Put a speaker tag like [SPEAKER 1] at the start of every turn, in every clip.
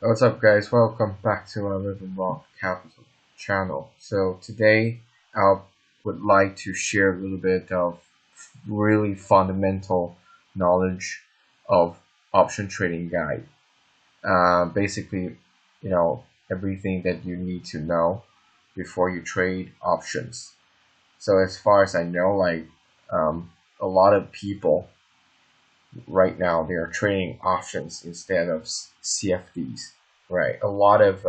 [SPEAKER 1] What's up, guys? Welcome back to my Ravenrock Capital channel. So today I would like to share a little bit of really fundamental knowledge of option trading guide. Basically, everything that you need to know before you trade options. So as far as I know, a lot of people right now, they are trading options instead of CFDs, right? A lot of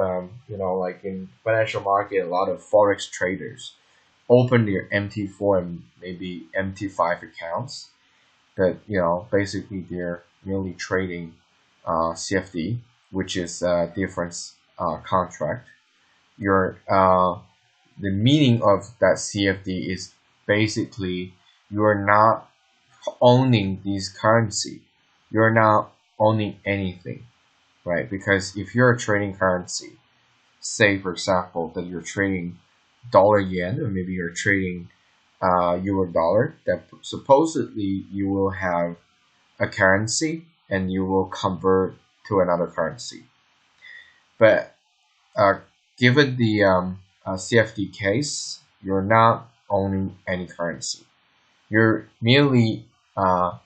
[SPEAKER 1] in financial market, a lot of forex traders open their MT4 and maybe MT5 accounts, but basically they're merely trading CFD, which is a difference contract. The meaning of that CFD is basically you're not owning these currency. You're not owning anything, right? Because if you're trading currency, say for example that you're trading dollar yen, or maybe you're trading euro dollar, that supposedly you will have a currency and you will convert to another currency. But given the CFD case, you're not owning any currency. You're merely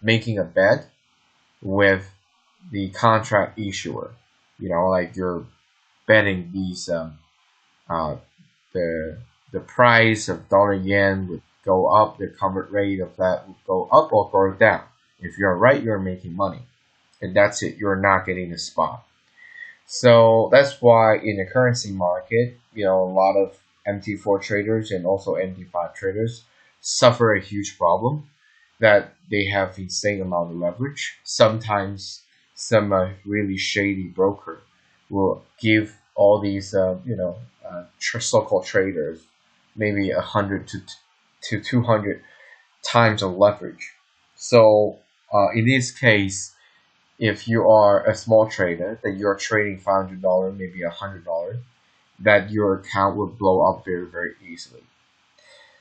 [SPEAKER 1] making a bet with the contract issuer. You're betting these the price of dollar yen would go up, the convert rate of that would go up or go down. If you're right, you're making money, and that's it. You're not getting a spot. So that's why in the currency market, a lot of MT4 traders and also MT5 traders suffer a huge problem that they have insane amount of leverage. Sometimes some really shady broker will give all these so-called traders maybe 100 to 200 times of leverage. So in this case, if you are a small trader that you're trading $500, maybe $100, that your account will blow up very, very easily.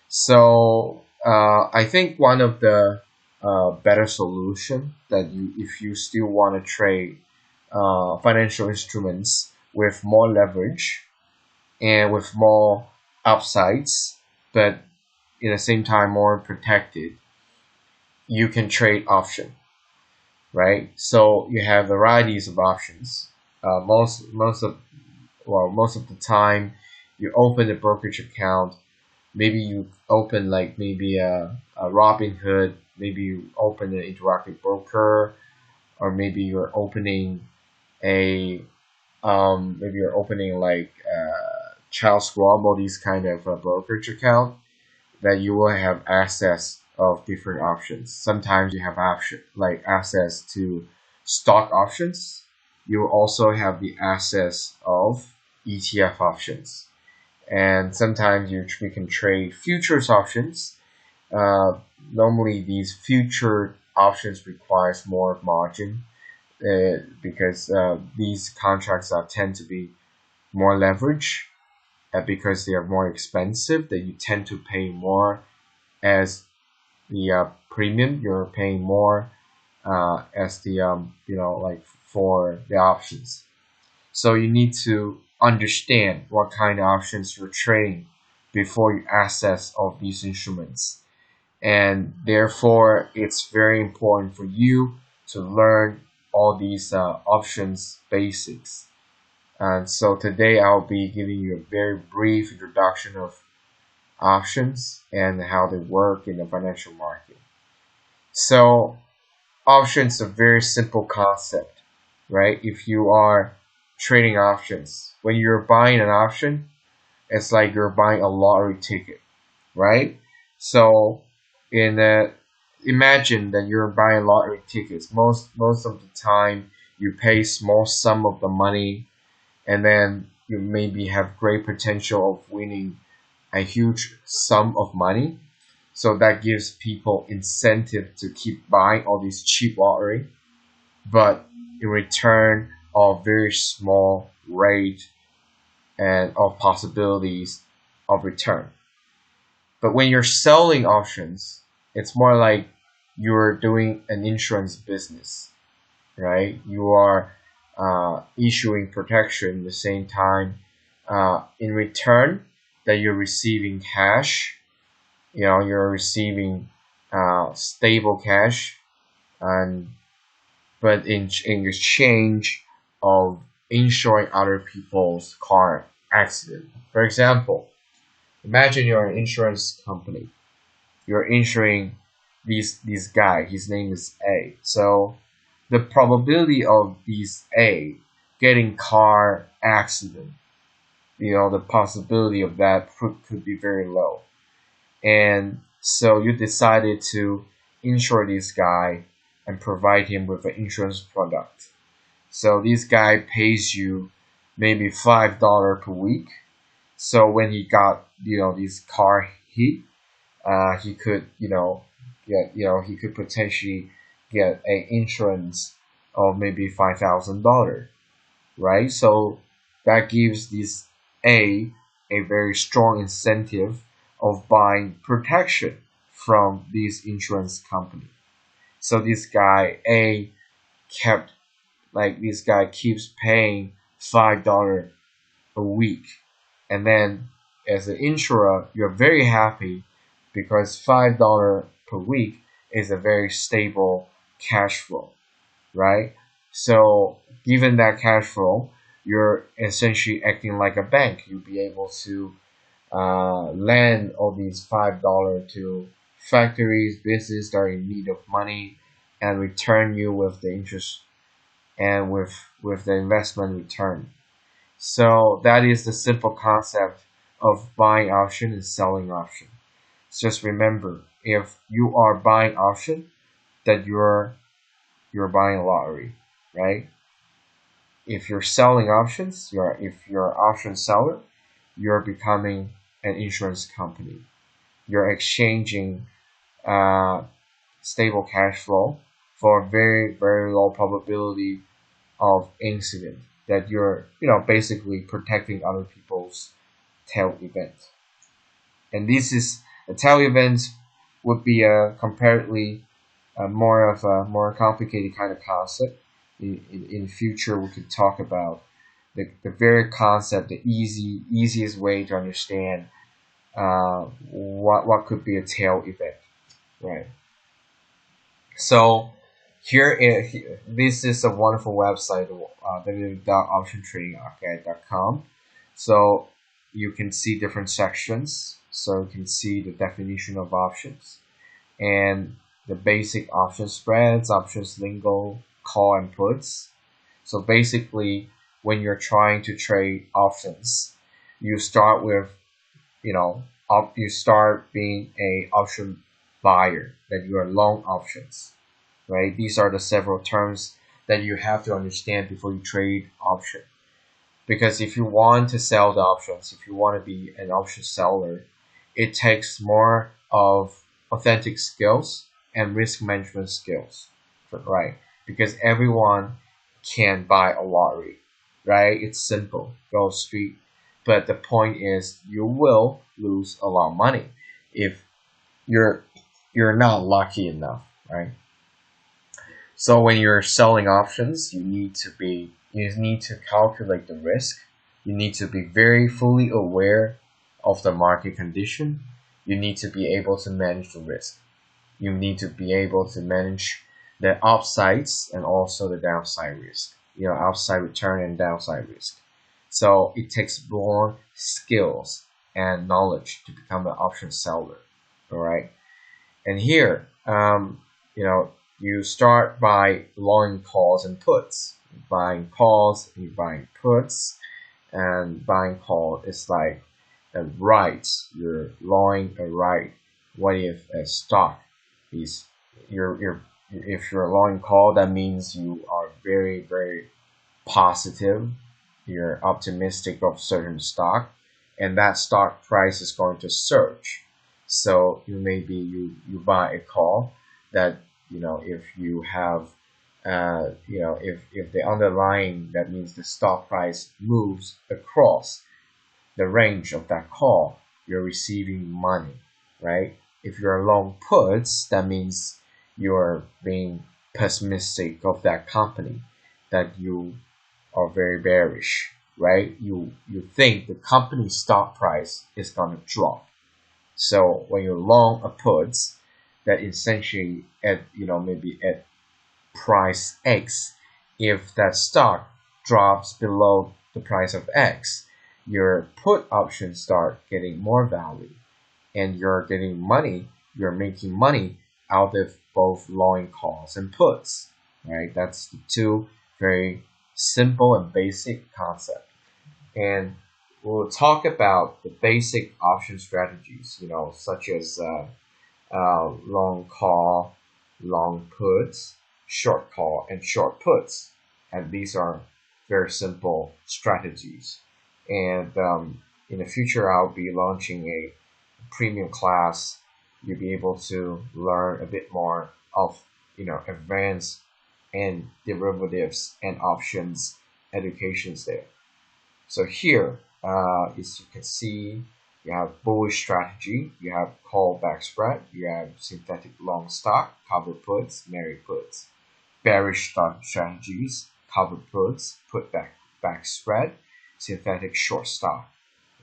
[SPEAKER 1] So I think one of the better solution that if you still want to trade financial instruments with more leverage and with more upsides, but at the same time more protected, you can trade option, right? So you have varieties of options. Most of the time, you open a brokerage account. Maybe you open maybe a Robinhood. Maybe you open an interactive broker, or maybe you're opening Child Squab, all these kind of brokerage account that you will have access of different options. Sometimes you have access to stock options. You will also have the access of ETF options. And sometimes we can trade futures options. Normally these future options requires more margin because these contracts tend to be more leverage, because they are more expensive, that you tend to pay more as the premium. You're paying more as the for the options. So you need to understand what kind of options you're trading before you access all these instruments. And therefore, it's very important for you to learn all these options basics. And so today I'll be giving you a very brief introduction of options and how they work in the financial market. So options are a very simple concept, right? If you are trading options, when you're buying an option, it's like you're buying a lottery ticket, right? So imagine that you're buying lottery tickets. Most of the time you pay small sum of the money, and then you maybe have great potential of winning a huge sum of money. So that gives people incentive to keep buying all these cheap lottery, but in return of very small rate and of possibilities of return. But when you're selling options, it's more like you're doing an insurance business, right? You are issuing protection at the same time. In return, that you're receiving cash, you're receiving stable cash, but in exchange of insuring other people's car accident. For example, imagine you're an insurance company. You're insuring this guy. His name is A. So the probability of this A getting car accident, the possibility of that could be very low. And so you decided to insure this guy and provide him with an insurance product. So this guy pays you maybe $5 per week. So when he got, this car hit, he could, he could potentially get an insurance of maybe $5,000, right? So that gives this A very strong incentive of buying protection from this insurance company. So this guy A this guy keeps paying $5 a week, and then as an insurer, you're very happy because $5 per week is a very stable cash flow, right? So given that cash flow, you're essentially acting like a bank. You'll be able to lend all these $5 to factories, businesses that are in need of money, and return you with the interest and with the investment return. So that is the simple concept of buying option and selling option. Just remember, if you are buying option, that you're buying a lottery, right? If you're selling options, if you're an option seller, you're becoming an insurance company. You're exchanging stable cash flow for a very, very low probability of incident that you're, basically protecting other people's tail event. And this is a tail event would be a comparatively more complicated kind of concept. In future, we could talk about the very concept, the easiest way to understand what could be a tail event, right? So this is a wonderful website, www.optiontradingarcade.com. So you can see different sections. So you can see the definition of options and the basic option spreads, options lingo, call and puts. So basically, when you're trying to trade options, you start with, you start being a option buyer, that you are long options, right? These are the several terms that you have to understand before you trade option. Because if you want to sell the options, if you want to be an option seller, it takes more of authentic skills and risk management skills, right? Because everyone can buy a lottery, right? It's simple, go street. But the point is, you will lose a lot of money if you're not lucky enough, right? So when you're selling options, you need to calculate the risk. You need to be very fully aware of the market condition. You need to be able to manage the risk. You need to be able to manage the upsides and also the downside risk, upside return and downside risk. So it takes more skills and knowledge to become an option seller, all right? And here, you start by long calls and puts. Buying calls, you're buying puts, and buying call is like a right. You're long a right. What if a stock is if you're a long call, that means you are very, very positive. You're optimistic of certain stock, and that stock price is going to surge. So you buy a call that, if you have if the underlying, that means the stock price moves across the range of that call, you're receiving money, right? If you're long puts, that means you're being pessimistic of that company, that you are very bearish, right? You think the company's stock price is going to drop. So when you're long a puts, that essentially at maybe at price X, if that stock drops below the price of X, your put options start getting more value, and you're getting money. You're making money out of both long calls and puts, right? That's the two very simple and basic concept. And we'll talk about the basic option strategies, such as long call, long puts, short call, and short puts. And these are very simple strategies. And in the future, I'll be launching a premium class. You'll be able to learn a bit more of advanced and derivatives and options educations there. So here, as you can see, you have bullish strategy, you have callback spread, you have synthetic long stock, cover puts, Mary puts. Bearish stock strategies, cover puts, put back spread, synthetic short stock,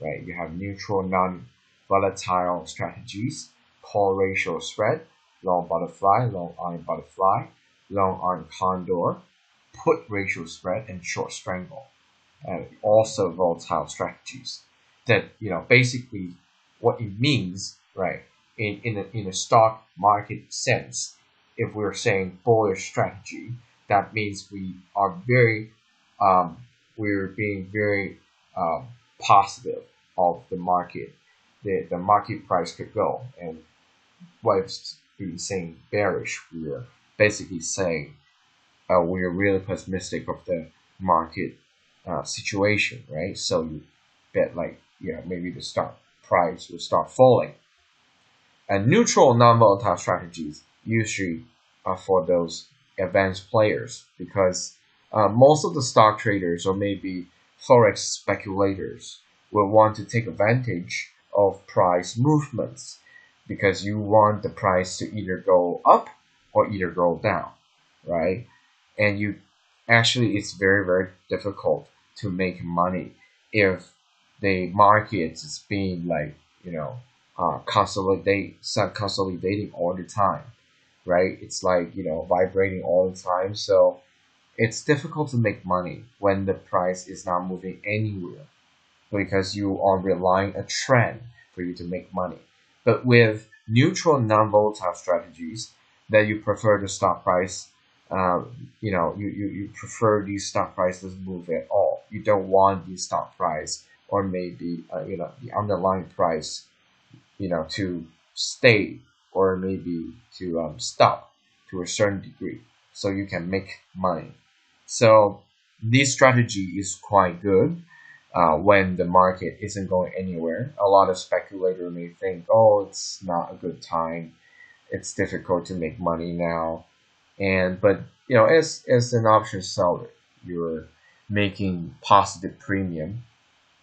[SPEAKER 1] right? You have neutral non-volatile strategies, call ratio spread, long butterfly, long iron butterfly, long iron condor, put ratio spread, and short strangle. And also volatile strategies. That basically what it means, right? In a stock market sense, if we're saying bullish strategy, that means we are we're being very positive of the market. The market price could go, and what if we're saying bearish, we're basically saying we're really pessimistic of the market situation, right? So you bet maybe the stock price will start falling. And neutral non-volatile strategies usually are for those advanced players, because most of the stock traders or maybe forex speculators will want to take advantage of price movements, because you want the price to either go up or either go down, right? And it's very, very difficult to make money if the market is being consolidating all the time, right? It's vibrating all the time. So it's difficult to make money when the price is not moving anywhere, because you are relying on a trend for you to make money. But with neutral non-volatile strategies, that you prefer the stock price, you prefer these stock prices to move at all. You don't want the stock price or maybe the underlying price to stay or maybe to stop to a certain degree, so you can make money. So this strategy is quite good when the market isn't going anywhere. A lot of speculators may think, oh, it's not a good time, it's difficult to make money now. But as an option seller, you're making positive premium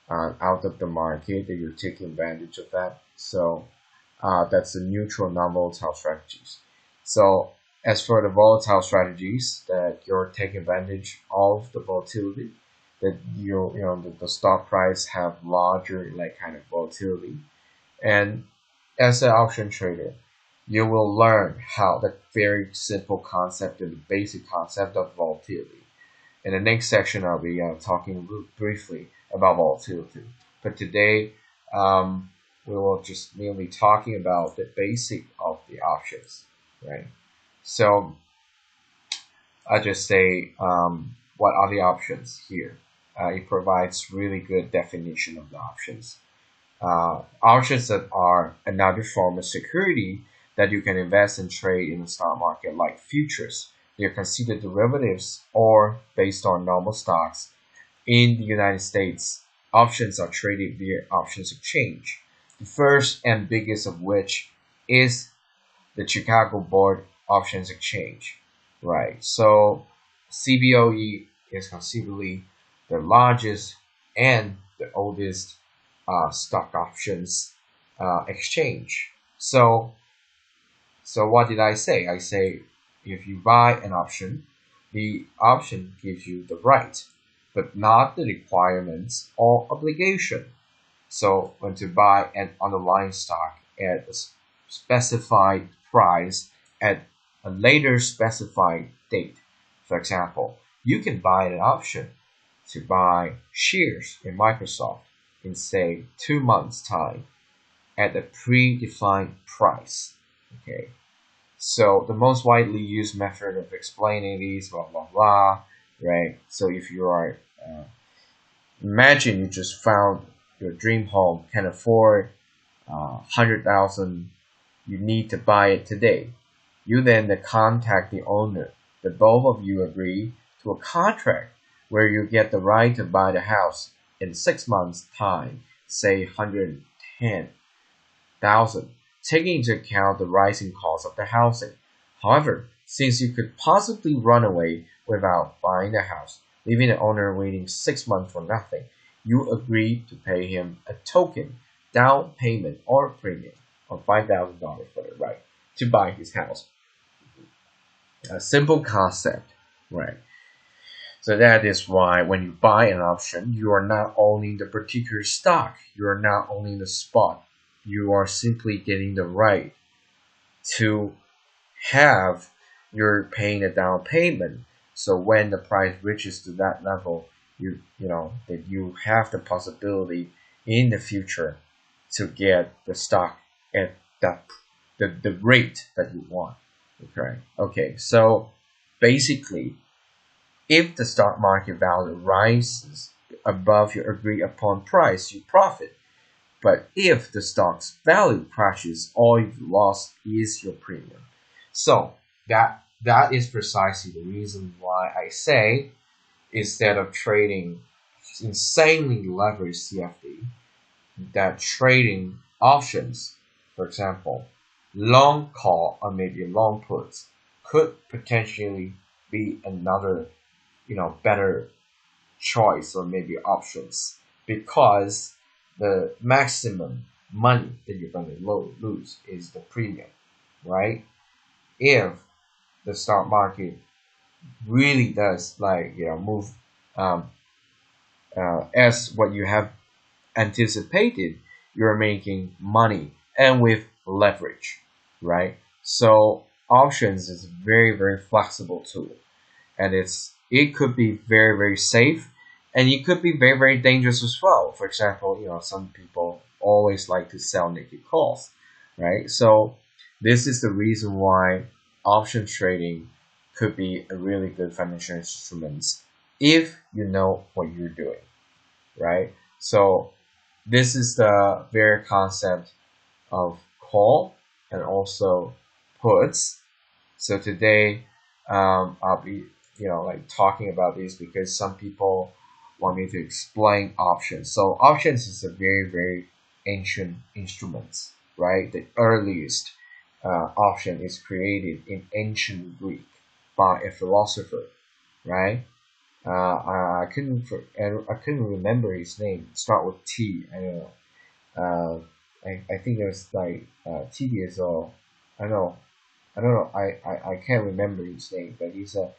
[SPEAKER 1] out of the market, that you're taking advantage of that. So that's the neutral non-volatile strategies. So as for the volatile strategies, that you're taking advantage of the volatility, that the stock price have larger kind of volatility. And as an option trader, you will learn how the very simple concept and the basic concept of volatility. In the next section, I'll be talking briefly about volatility. But today, we will just mainly talking about the basic of the options, right? So I just say, what are the options here? It provides really good definition of the options. Options that are another form of security that you can invest and trade in the stock market, like futures. They're considered derivatives or based on normal stocks. In the United States, options are traded via options exchange. The first and biggest of which is the Chicago Board Options Exchange, right? So CBOE is considerably the largest and the oldest stock options exchange. So what did I say? I say if you buy an option, the option gives you the right but not the requirements or obligation. So when to buy an underlying stock at a specified price at a later specified date. For example, you can buy an option to buy shares in Microsoft in say 2 months' time at a predefined price. Okay, so the most widely used method of explaining these, blah blah blah, right? So if you are, imagine you just found your dream home, can afford 100,000, you need to buy it today. You then contact the owner. The both of you agree to a contract where you get the right to buy the house in 6 months' time, say 110,000, taking into account the rising cost of the housing. However, since you could possibly run away without buying the house, leaving the owner waiting 6 months for nothing, you agree to pay him a token down payment or premium of $5,000 for the right to buy his house. A simple concept, right? So that is why when you buy an option, you are not owning the particular stock, you are not owning the spot, you are simply getting the right to have your paying a down payment. So when the price reaches to that level, you know that you have the possibility in the future to get the stock at the rate that you want. Okay, so basically, if the stock market value rises above your agreed upon price, you profit. But if the stock's value crashes, all you've lost is your premium. So that is precisely the reason why I say, instead of trading insanely leveraged CFD, that trading options, for example, long call or maybe long puts, could potentially be another, better choice or maybe options, because the maximum money that you're going to lose is the premium, right? If the stock market really does move as what you have anticipated, you're making money and with leverage, right? So options is a very, very flexible tool, and it could be very, very safe, and it could be very, very dangerous as well. For example, some people always like to sell naked calls, right? So this is the reason why option trading could be a really good financial instrument if you know what you're doing, right? So this is the very concept of call and also puts. So today I'll be talking about this because some people want me to explain options. So options is a very, very ancient instrument, right? The earliest option is created in ancient Greek by a philosopher, right? I couldn't remember his name. Start with T. I don't know. I think there's TSLA. I don't know. I can't remember his name, but he's an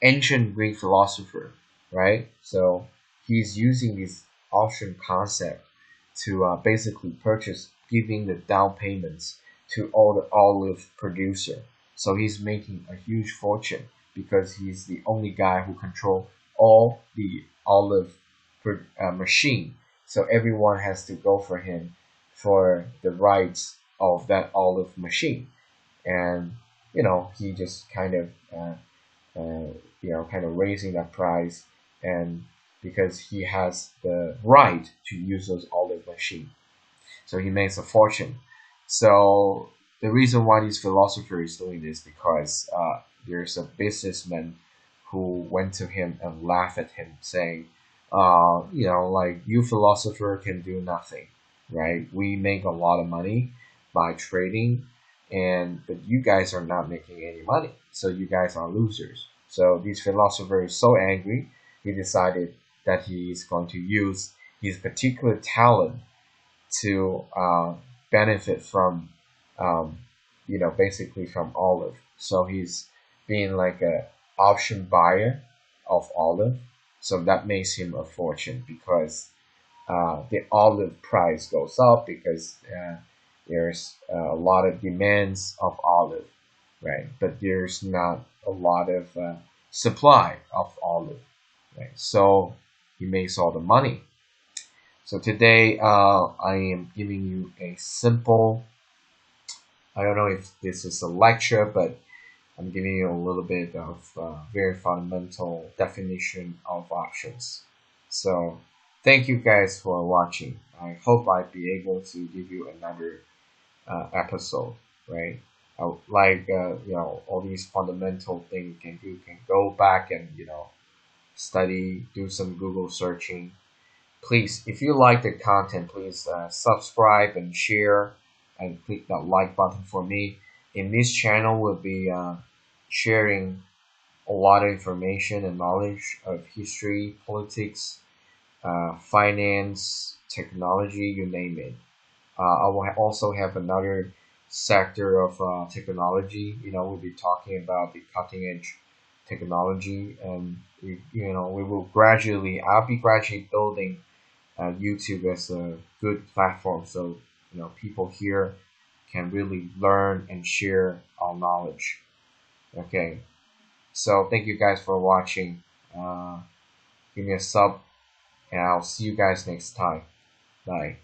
[SPEAKER 1] ancient Greek philosopher, right? So he's using this option concept to basically giving the down payments to all the olive producer. So he's making a huge fortune because he's the only guy who controls all the olive machine. So everyone has to go for him for the rights of that olive machine. And he just kind of raising that price, and because he has the right to use those olive machine, so he makes a fortune. So the reason why these philosophers doing this, because there's a businessman who went to him and laughed at him, saying, you philosopher can do nothing, right? We make a lot of money by trading, but you guys are not making any money, so you guys are losers. So these philosophers so angry, he decided that he is going to use his particular talent to benefit from, basically from olive. So he's being like a option buyer of olive, So that makes him a fortune because the olive price goes up because there's a lot of demands of olive, right? But there's not a lot of supply of olive, right? So he makes all the money. So today I am giving you a simple, I don't know if this is a lecture, but I'm giving you a little bit of very fundamental definition of options. So thank you guys for watching. I hope I'll be able to give you another episode, right? Like all these fundamental things you can go back and study, do some Google searching. Please, if you like the content, please subscribe and share and click that like button for me. In this channel, we'll be sharing a lot of information and knowledge of history, politics, finance, technology, you name it. I will also have another sector of technology. We'll be talking about the cutting edge technology, and I'll be gradually building YouTube as a good platform, so people here can really learn and share our knowledge. Okay, so thank you guys for watching. Give me a sub, and I'll see you guys next time. Bye.